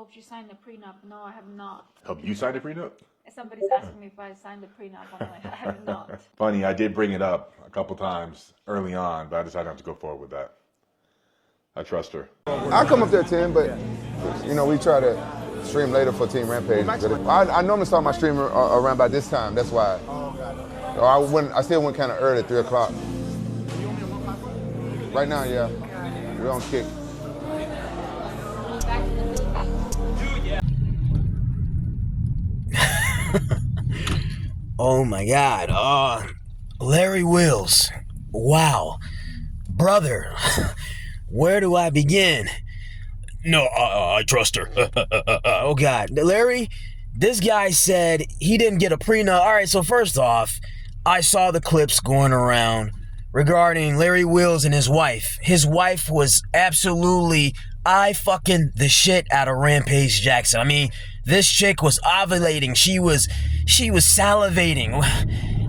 hope you signed the prenup. No, I have not. Hope you signed a prenup? Somebody's asking me if I signed the prenup. I'm like, I have not. Funny, I did bring it up a couple times early on, but I decided not to go forward with that. I trust her. I come up there at 10, but you know, we try to stream later for Team Rampage. I normally start my stream around by this time. That's why. I still went kind of early at 3 o'clock. Right now, yeah, we're on kick. Oh my God. Larry Wills. Wow. Brother, where do I begin? No, I trust her. Oh God. Larry, this guy said he didn't get a prenup. All right, so first off, I saw the clips going around regarding Larry Wills and his wife. His wife was absolutely fucking the shit out of Rampage Jackson. I mean, this chick was ovulating. She was salivating.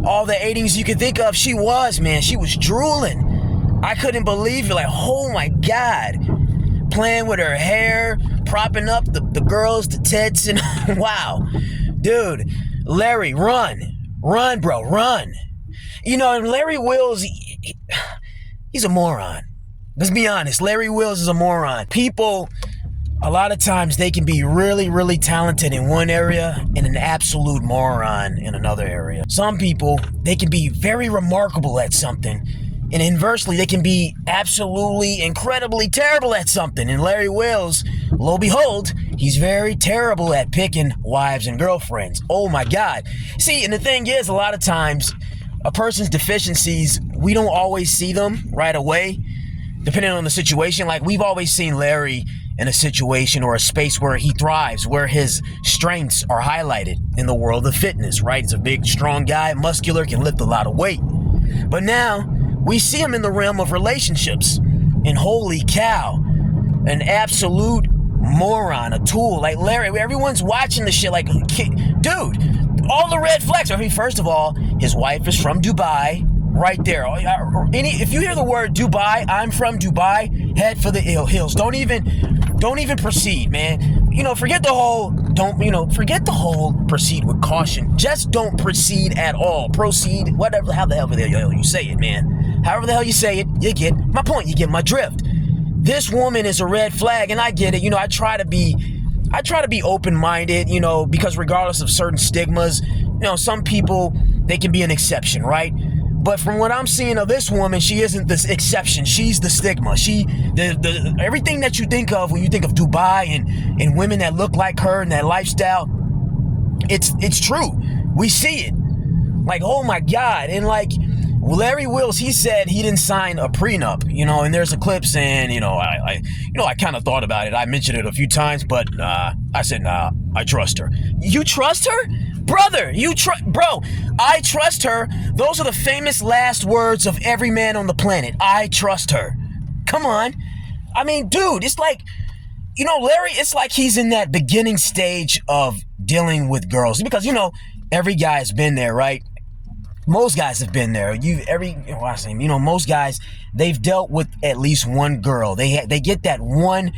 All the 80s you could think of, she was, man. She was drooling. I couldn't believe it. Like, oh my God. Playing with her hair, propping up the girls, the tits, and wow. Dude, Larry, run. Run, bro, run. You know, Larry Wills, he's a moron. Let's be honest, Larry Wills is a moron. People, a lot of times they can be really, really talented in one area and an absolute moron in another area. Some people, they can be very remarkable at something, and inversely, they can be absolutely, incredibly terrible at something. And Larry Wills, lo and behold, he's very terrible at picking wives and girlfriends. Oh my God. See, and the thing is, a lot of times, a person's deficiencies, we don't always see them right away, depending on the situation. Like, we've always seen Larry in a situation or a space where he thrives, where his strengths are highlighted in the world of fitness, right? He's a big, strong guy, muscular, can lift a lot of weight. But now, we see him in the realm of relationships, and holy cow, an absolute moron, a tool. Like Larry, everyone's watching the shit like, dude, all the red flags. I mean, first of all, his wife is from Dubai, right there. If you hear the word Dubai, I'm from Dubai, head for the hills. Don't even proceed, man. You know, forget the whole proceed with caution. Just don't proceed at all. Proceed, whatever, how the hell you say it, man. However the hell you say it, you get my point, you get my drift. This woman is a red flag, and I get it. You know, I try to be open-minded, you know, because regardless of certain stigmas, you know, some people, they can be an exception, right? But from what I'm seeing of this woman, she isn't this exception. She's the stigma. The everything that you think of when you think of Dubai and women that look like her and that lifestyle, it's true. We see it. Like, oh my God. And like Larry Wills, he said he didn't sign a prenup, you know, and there's a clip saying, I kind of thought about it. I mentioned it a few times, but I said, nah, I trust her. You trust her? Brother, bro, I trust her. Those are the famous last words of every man on the planet. I trust her. Come on. I mean, dude, it's like, you know, Larry, it's like he's in that beginning stage of dealing with girls. Because, you know, every guy's been there, right? Most guys have been there. Most guys, they've dealt with at least one girl. They get that one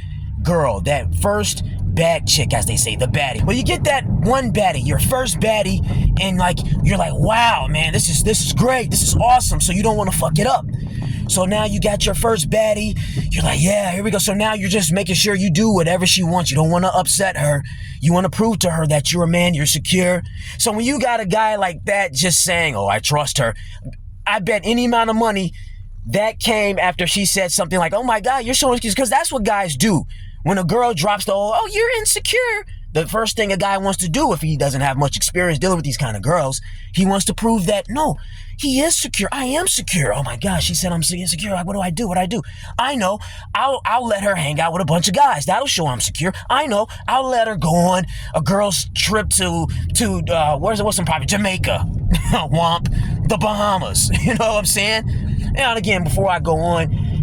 girl, that first bad chick, as they say, the baddie. Well, you get that one baddie, your first baddie, and like you're like, wow, man, this is great, this is awesome. So you don't want to fuck it up. So now you got your first baddie. You're like, yeah, here we go. So now you're just making sure you do whatever she wants. You don't want to upset her. You want to prove to her that you're a man, you're secure. So when you got a guy like that just saying, oh, I trust her, I bet any amount of money that came after she said something like, oh my God, you're so insecure. Because that's what guys do. When a girl drops the oh, you're insecure, the first thing a guy wants to do, if he doesn't have much experience dealing with these kind of girls, he wants to prove that, no, he is secure. I am secure. Oh my gosh, she said I'm insecure. What do I do? I know. I'll let her hang out with a bunch of guys. That'll show I'm secure. I know. I'll let her go on a girl's trip to what's some private Jamaica, Womp, the Bahamas. You know what I'm saying? And again, before I go on,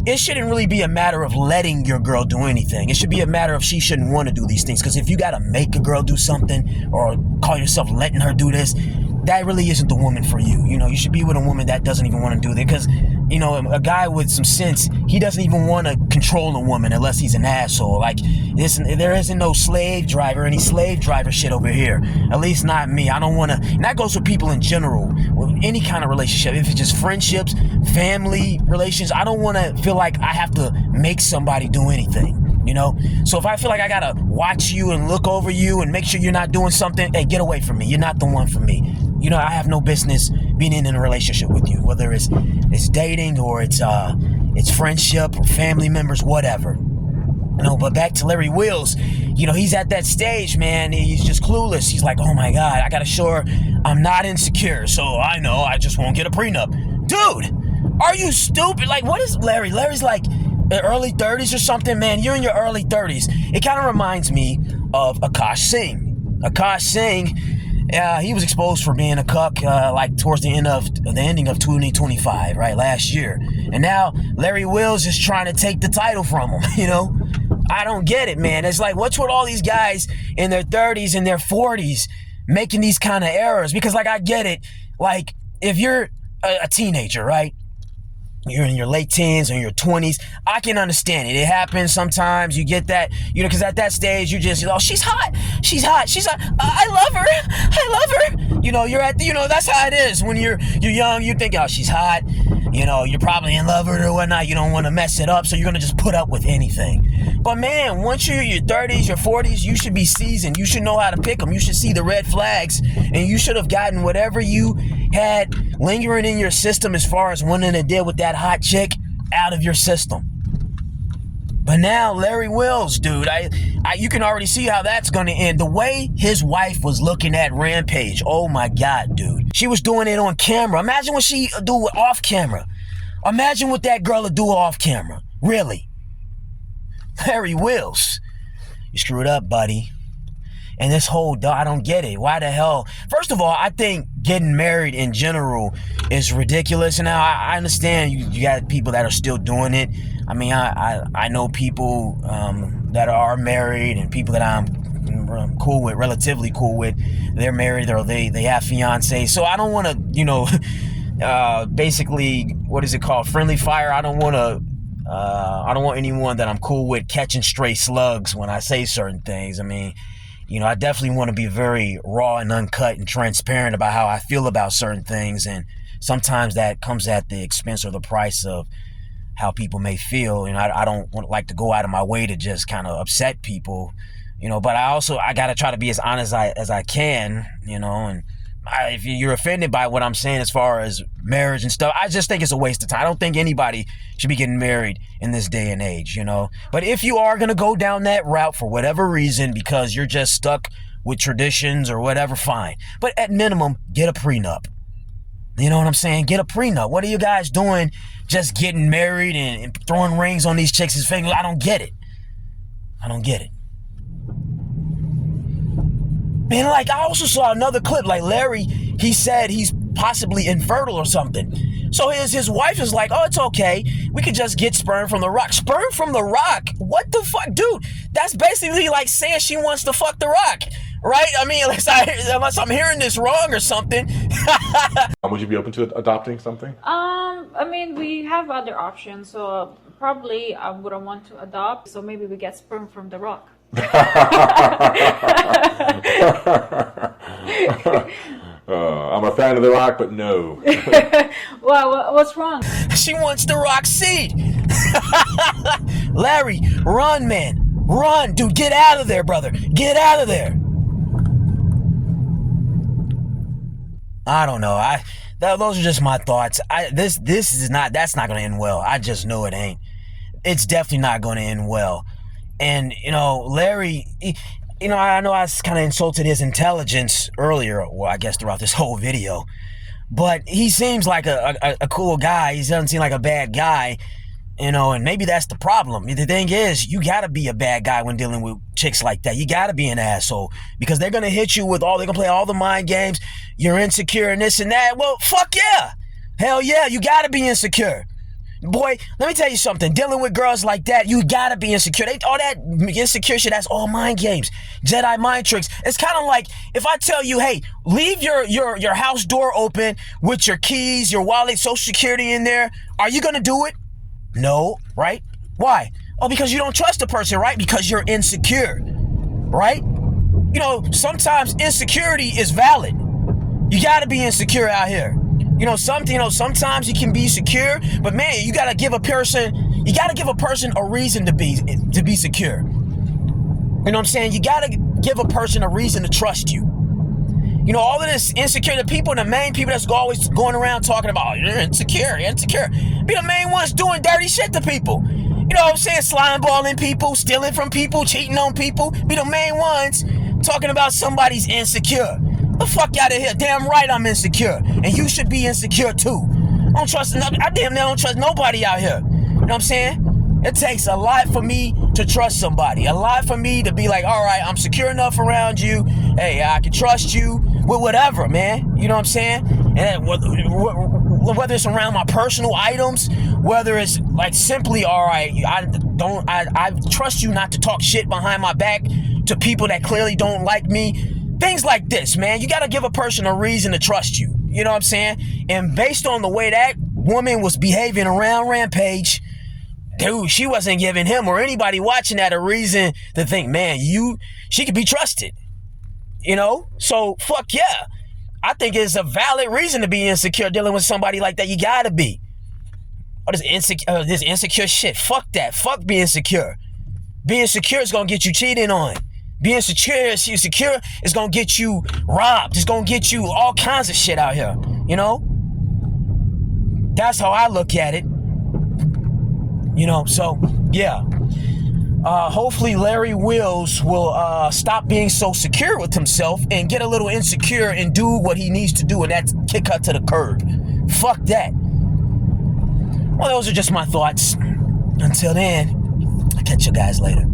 it shouldn't really be a matter of letting your girl do anything. It should be a matter of she shouldn't want to do these things. Because if you got to make a girl do something or call yourself letting her do this, that really isn't the woman for you. You know, you should be with a woman that doesn't even want to do that. Because you know, a guy with some sense, he doesn't even want to control a woman unless he's an asshole. Like, there isn't no slave driver, any slave driver shit over here. At least not me. I don't want to, and that goes for people in general, with any kind of relationship. If it's just friendships, family relations, I don't want to feel like I have to make somebody do anything, you know? So if I feel like I got to watch you and look over you and make sure you're not doing something, hey, get away from me. You're not the one for me. You know, I have no business being in a relationship with you, whether it's dating or it's friendship or family members, whatever. You know, but back to Larry Wills, you know, he's at that stage, man. He's just clueless. He's like, oh my God, I gotta show her I'm not insecure. So I know I just won't get a prenup. Dude, are you stupid? Like, what is Larry? Larry's like early 30s or something, man. You're in your early 30s. It kind of reminds me of Akash Singh. Akash Singh, he was exposed for being a cuck like towards the ending of 2025, right, last year. And now Larry Wills is trying to take the title from him, you know? I don't get it, man. It's like, what's with all these guys in their 30s and their 40s making these kind of errors? Because, like, I get it. Like, if you're a teenager, right? You're in your late teens or your 20s. I can understand it. It happens sometimes. You get that, you know, because at that stage, you just, oh, she's hot. She's hot. She's hot. I love her. I love her. You know, you're at, you know, that's how it is. When you're young, you think, oh, she's hot. You know, you're probably in love with her or whatnot. You don't want to mess it up, so you're going to just put up with anything. But, man, once you're in your 30s, your 40s, you should be seasoned. You should know how to pick them. You should see the red flags, and you should have gotten whatever you had lingering in your system as far as wanting to deal with that hot chick out of your system. But now Larry Wills, dude, you can already see how that's going to end. The way his wife was looking at Rampage, oh my God, dude. She was doing it on camera. Imagine what she do off camera. Imagine what that girl would do off camera. Really. Larry Wills, you screwed up, buddy. And this whole, I don't get it. Why the hell? First of all, I think getting married in general is ridiculous. And now I understand you got people that are still doing it. I mean, I know people that are married and people that I'm cool with, relatively cool with. They're married or they have fiancés. So I don't want to, you know, basically, what is it called? Friendly fire. I don't want anyone that I'm cool with catching stray slugs when I say certain things. I mean, you know, I definitely want to be very raw and uncut and transparent about how I feel about certain things. And sometimes that comes at the expense or the price of how people may feel. And I don't like to go out of my way to just kind of upset people, you know, but I got to try to be as honest as I can, you know, and if you're offended by what I'm saying as far as marriage and stuff, I just think it's a waste of time. I don't think anybody should be getting married in this day and age, you know. But if you are going to go down that route for whatever reason, because you're just stuck with traditions or whatever, fine. But at minimum, get a prenup. You know what I'm saying? Get a prenup. What are you guys doing just getting married and throwing rings on these chicks' fingers? I don't get it. I don't get it. Man, like, I also saw another clip, like Larry, he said he's possibly infertile or something. So his wife is like, oh, it's okay. We could just get sperm from the rock. Sperm from the rock? What the fuck? Dude, that's basically like saying she wants to fuck the rock, right? I mean, unless I'm hearing this wrong or something. Would you be open to adopting something? I mean, we have other options, so probably I wouldn't want to adopt. So maybe we get sperm from the rock. I'm a fan of The Rock, but no. Well, what's wrong? She wants the rock seed. Larry, run, man. Run, dude. Get out of there, brother. Get out of there. I don't know. Those are just my thoughts. That's not going to end well. I just know it ain't. It's definitely not going to end well. And, you know, Larry, you know, I know I kind of insulted his intelligence earlier, well, I guess throughout this whole video, but he seems like a cool guy. He doesn't seem like a bad guy, you know, and maybe that's the problem. The thing is, you got to be a bad guy when dealing with chicks like that. You got to be an asshole because they're going to hit you with they're going to play all the mind games. You're insecure and this and that. Well, fuck yeah. Hell yeah, you got to be insecure. Boy, let me tell you something. Dealing with girls like that, you gotta be insecure. All that insecure shit, that's all mind games. Jedi mind tricks. It's kind of like if I tell you, hey, leave your house door open with your keys, your wallet, social security in there. Are you gonna do it? No, right? Why? Oh, because you don't trust the person, right? Because you're insecure, right? You know, sometimes insecurity is valid. You gotta be insecure out here. Sometimes you can be secure, but man, you gotta give a person a reason to be secure. You know what I'm saying? You gotta give a person a reason to trust you. You know, all of this insecure, the main people that's always going around talking about, oh, you're insecure. Be the main ones doing dirty shit to people. You know what I'm saying? Slime balling people, stealing from people, cheating on people. Be the main ones talking about somebody's insecure. The fuck out of here. Damn right I'm insecure. And you should be insecure too. I damn near don't trust nobody out here. You know what I'm saying? It takes a lot for me to trust somebody. A lot for me to be like, all right, I'm secure enough around you. Hey, I can trust you with whatever, man. You know what I'm saying? And whether it's around my personal items, whether it's like simply, all right, I trust you not to talk shit behind my back to people that clearly don't like me. Things like this, man. You got to give a person a reason to trust you. You know what I'm saying? And based on the way that woman was behaving around Rampage, dude, she wasn't giving him or anybody watching that a reason to think, man, she could be trusted. You know? So, fuck yeah. I think it's a valid reason to be insecure dealing with somebody like that. You got to be. Oh, this insecure shit. Fuck that. Fuck being secure. Being secure is going to get you cheated on. Being secure is going to get you robbed. It's going to get you all kinds of shit out here. You know? That's how I look at it. You know, so, yeah. Hopefully Larry Wills will stop being so secure with himself and get a little insecure and do what he needs to do, and that's kick her to the curb. Fuck that. Well, those are just my thoughts. Until then, I'll catch you guys later.